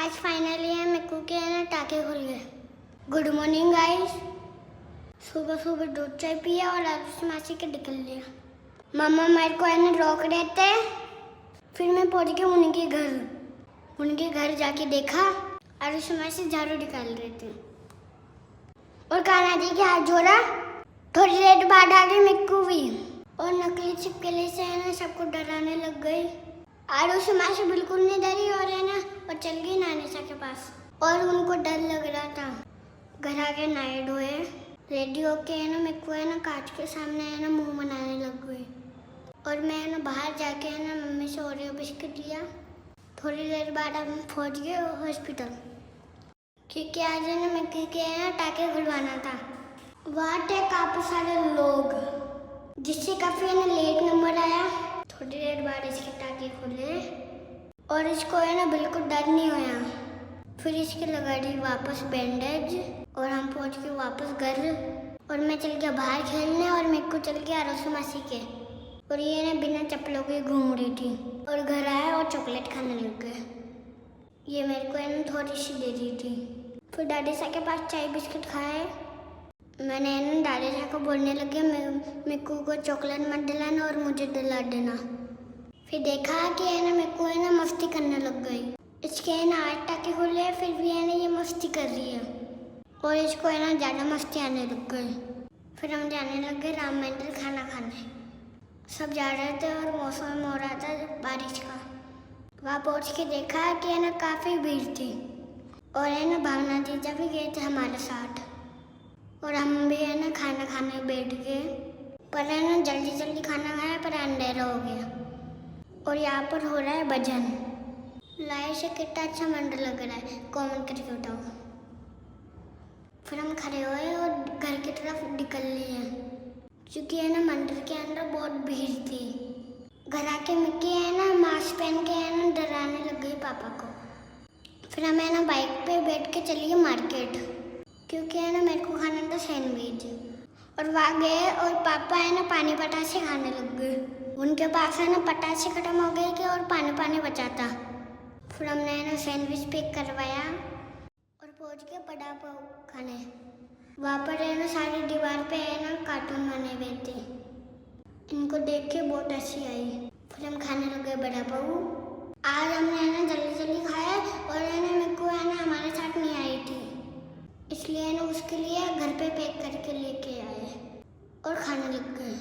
आज फाइनली है मिक्कू के है ना टाके खुल गए। Good morning guys. सुबह सुबह दूध चाय पिया और आरुष मासी के निकल लिया। मम्मा मेरे को है ना रोक रहे थे, फिर मैं पहुंच गया उनके घर जाके देखा आरुष मासी झाड़ू निकाल रहे थे और कान्हा जी के हाथ जोड़ा। थोड़ी देर बाद आ गई मिक्कू भी और नकली छिपकली से है ना सबको डराने लग गई। आरुष मासी बिल्कुल नहीं डरी और है ना और चल गई नानीसा के पास और उनको डर लग रहा था। घर आके नहाए धोए रेडी होके है ना मिक्कू है ना कांच के सामने है ना मुंह बनाने लग गई और मैं है ना बाहर जाके है ना मम्मी से ओरियो बिस्किट लिया। थोड़ी देर बाद हम पहुंच गए हॉस्पिटल क्योंकि आज है ना मिक्कू के है ना टाके खुलवाना था। वहाँ थे काफी सारे लोग जिससे काफी है ना लेट नंबर आया। थोड़ी देर बाद इसके टाके खुले और इसको है ना बिल्कुल डर नहीं होया। फिर इसके लगा दी वापस बैंडेज और हम पहुंच के वापस घर और मैं चल गया बाहर खेलने और मेरे को चल गया आरुष मासी के और ये ना बिना चप्पलों के घूम रही थी और घर आया और चॉकलेट खाने लग गए। ये मेरे को है ना थोड़ी सी दे दी थी। फिर दादी सा के पास चाय बिस्किट खाए। मैंने है ना दादी सा को बोलने लगे मिक्कू को चॉकलेट मत दिलाना और मुझे दिला देना। फिर देखा कि है ना मिक्कू है ना मस्ती करने लग गई। इसके है ना 8 टाके खुले फिर भी है ना ये मस्ती कर रही है और इसको है ना ज़्यादा मस्ती आने लग गई। फिर हम जाने लग गए राम मंदिर खाना खाने। सब जा रहे थे और मौसम हो रहा था बारिश का। वहाँ पहुँच के देखा कि है ना काफ़ी भीड़ थी और है ना भावना जीजा भी गए थे हमारे साथ और हम भी है ना खाना खाने बैठ गए। पर है ना जल्दी खाना खाया पर अंधेरा हो गया और यहाँ पर हो रहा है भजन। लाइट से कितना अच्छा मंदिर लग रहा है, कमेंट करके बताओ। फिर हम खड़े हुए और घर की तरफ निकल लिए क्योंकि है ना मंदिर के अंदर बहुत भीड़ थी। घर आके मिक्की है ना मास्क पहन के है ना डराने लग गई पापा को। फिर हम है ना बाइक पे बैठ के चलिए मार्केट क्योंकि है ना मेरे को खाना था सैंडविच और वहाँ गए और पापा है ना पानी पटासे खाने लग गए। उनके पास है ना पटासे खत्म हो गए थे और पानी बचा था। फिर हमने है ना सैंडविच पैक करवाया और पहुँच गए बड़ा पाव खाने। वहाँ पर है ना सारी दीवार पे है ना कार्टून बने हुए थे। इनको देख के बहुत हंसी आई। फिर हम खाने लगे बड़ा पाव। आज हमने है ना जल्दी खाया और है ना मेरे को है ना हमारे साथ नहीं आई थी इसलिए है ना उसके लिए घर पे पैक करके लेके आए और खाने लग गए।